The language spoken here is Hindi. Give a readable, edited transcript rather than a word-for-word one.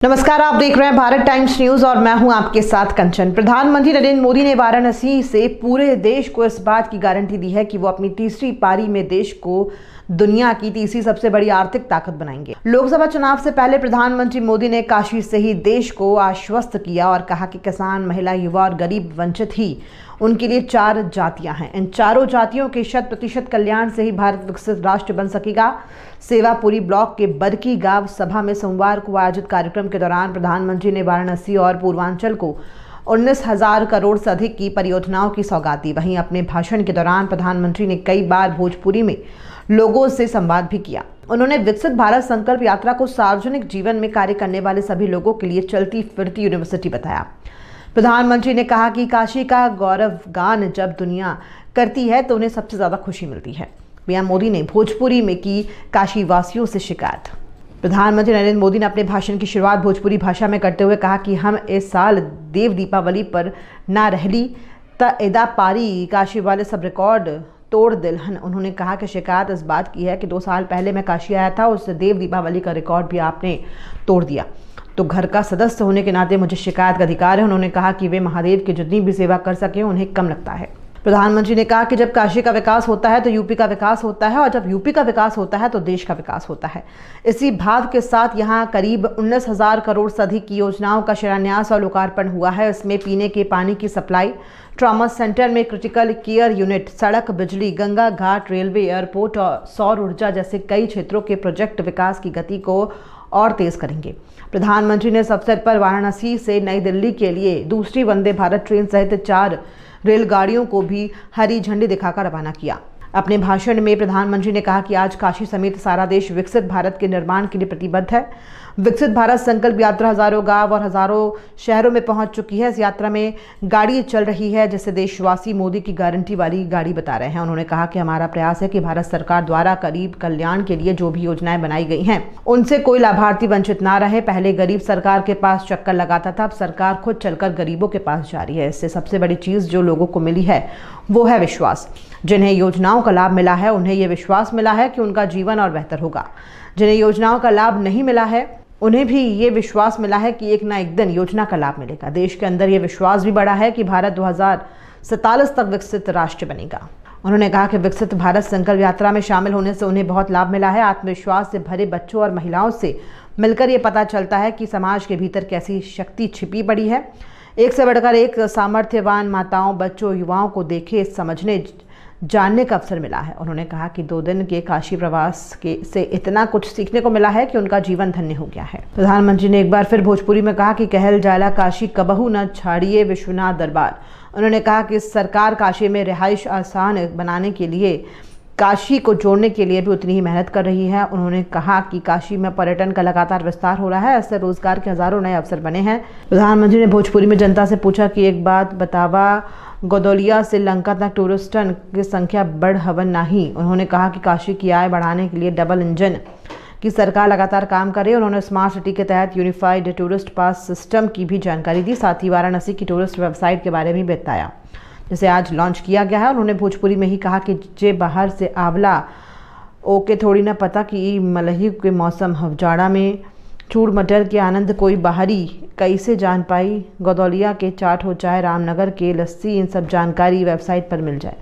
नमस्कार, आप देख रहे हैं भारत टाइम्स न्यूज और मैं हूं आपके साथ कंचन। प्रधानमंत्री नरेंद्र मोदी ने वाराणसी से पूरे देश को इस बात की गारंटी दी है कि वो अपनी तीसरी पारी में देश को दुनिया की तीसरी सबसे बड़ी आर्थिक ताकत बनाएंगे। लोकसभा चुनाव से पहले प्रधानमंत्री मोदी ने काशी से ही देश को आश्वस्त किया और कहा कि किसान, महिला, युवा और गरीब वंचित ही उनके लिए 4 जातियां हैं। इन चारों जातियों के 100% कल्याण से ही भारत विकसित राष्ट्र बन सकेगा। सेवापुरी ब्लॉक के बरकी गांव सभा में सोमवार को आयोजित कार्यक्रम के दौरान प्रधानमंत्री ने वाराणसी और पूर्वांचल को 19,000 करोड़ से अधिक की परियोजनाओं की सौगात दी। वहीं अपने भाषण के दौरान प्रधानमंत्री ने कई बार भोजपुरी में लोगों से संवाद भी किया। उन्होंने विकसित भारत संकल्प यात्रा को सार्वजनिक जीवन में कार्य करने वाले सभी लोगों के लिए चलती फिरती यूनिवर्सिटी बताया। प्रधानमंत्री ने कहा कि काशी का गौरव गान जब दुनिया करती है तो उन्हें सबसे ज्यादा खुशी मिलती है। पीएम मोदी ने भोजपुरी में की काशी वासियों से शिकायत। प्रधानमंत्री नरेंद्र मोदी ने अपने भाषण की शुरुआत भोजपुरी भाषा में करते हुए कहा कि हम इस साल देव दीपावली पर ना रहली त एदा पारी काशी वाले सब रिकॉर्ड तोड़ दिलहन। उन्होंने कहा कि शिकायत इस बात की है कि 2 साल पहले मैं काशी आया था, उस देव दीपावली का रिकॉर्ड भी आपने तोड़ दिया, तो घर का सदस्य होने के नाते मुझे शिकायत का अधिकार है। उन्होंने कहा कि वे महादेव की जितनी भी सेवा कर सके उन्हें कम लगता है। प्रधानमंत्री ने कहा कि जब काशी का विकास होता है तो यूपी का विकास होता है और जब यूपी का विकास होता है तो देश का विकास होता है। इसी भाव के साथ यहाँ करीब 19,000 करोड़ से अधिक की योजनाओं का शिलान्यास और लोकार्पण हुआ है। इसमें पीने के पानी की सप्लाई, ट्रॉमा सेंटर में क्रिटिकल केयर यूनिट, सड़क, बिजली, गंगा घाट, रेलवे, एयरपोर्ट और सौर ऊर्जा जैसे कई क्षेत्रों के प्रोजेक्ट विकास की गति को और तेज करेंगे। प्रधानमंत्री ने इस अवसर पर वाराणसी से नई दिल्ली के लिए दूसरी वंदे भारत ट्रेन सहित 4 रेलगाड़ियों को भी हरी झंडी दिखाकर रवाना किया। अपने भाषण में प्रधानमंत्री ने कहा कि आज काशी समेत सारा देश विकसित भारत के निर्माण के लिए प्रतिबद्ध है। विकसित भारत संकल्प यात्रा हजारों गांव और हजारों शहरों में पहुंच चुकी है। इस यात्रा में गाड़ी चल रही है जिसे देशवासी मोदी की गारंटी वाली गाड़ी बता रहे हैं। उन्होंने कहा कि हमारा प्रयास है कि भारत सरकार द्वारा गरीब कल्याण के लिए जो भी योजनाएं बनाई गई हैं उनसे कोई लाभार्थी वंचित ना रहे। पहले गरीब सरकार के पास चक्कर लगाता था, अब सरकार खुद चलकर गरीबों के पास जा रही है। इससे सबसे बड़ी चीज जो लोगों को मिली है वो है विश्वास। जिन्हें योजनाओं का लाभ मिला है उन्हें यह विश्वास मिला है कि उनका जीवन और बेहतर होगा। जिन्हें योजनाओं का लाभ नहीं मिला है उन्हें भी ये विश्वास मिला है कि एक ना एक दिन योजना का लाभ मिलेगा। देश के अंदर ये विश्वास भी बढ़ा है कि भारत 2047 तक विकसित राष्ट्र बनेगा। उन्होंने कहा कि विकसित भारत संकल्प यात्रा में शामिल होने से उन्हें बहुत लाभ मिला है। आत्मविश्वास से भरे बच्चों और महिलाओं से मिलकर ये पता चलता है कि समाज के भीतर कैसी शक्ति छिपी पड़ी है। एक से बढ़कर एक सामर्थ्यवान माताओं, बच्चों, युवाओं को देखे, समझने, जानने का अवसर मिला है। उन्होंने कहा कि 2 दिन के काशी प्रवास से इतना कुछ सीखने को मिला है कि उनका जीवन धन्य हो गया है। प्रधानमंत्री ने एक बार फिर भोजपुरी में कहा कि कहल जाला काशी कबहू न छाड़िए विश्वनाथ दरबार। उन्होंने कहा कि सरकार काशी में रिहाइश आसान बनाने के लिए, काशी को जोड़ने के लिए भी उतनी ही मेहनत कर रही है। उन्होंने कहा कि काशी में पर्यटन का लगातार विस्तार हो रहा है, इससे रोजगार के हजारों नए अवसर बने हैं। प्रधानमंत्री ने भोजपुरी में जनता से पूछा कि एक बात बतावा, गोदौलिया से लंका तक टूरिस्टन की संख्या बढ़ हवन नहीं। उन्होंने कहा कि काशी की आय बढ़ाने के लिए डबल इंजन की सरकार लगातार काम करे। उन्होंने स्मार्ट सिटी के तहत यूनिफाइड टूरिस्ट पास सिस्टम की भी जानकारी दी। साथ ही वाराणसी की टूरिस्ट वेबसाइट के बारे में भी बताया जिसे आज लॉन्च किया गया है। उन्होंने भोजपुरी में ही कहा कि जे बाहर से आवला ओके थोड़ी ना पता कि मलही के मौसम हवजाड़ा में चूड़ मटर के आनंद कोई बाहरी कैसे जान पाई। गोदौलिया के चाट हो चाहे रामनगर के लस्सी, इन सब जानकारी वेबसाइट पर मिल जाए।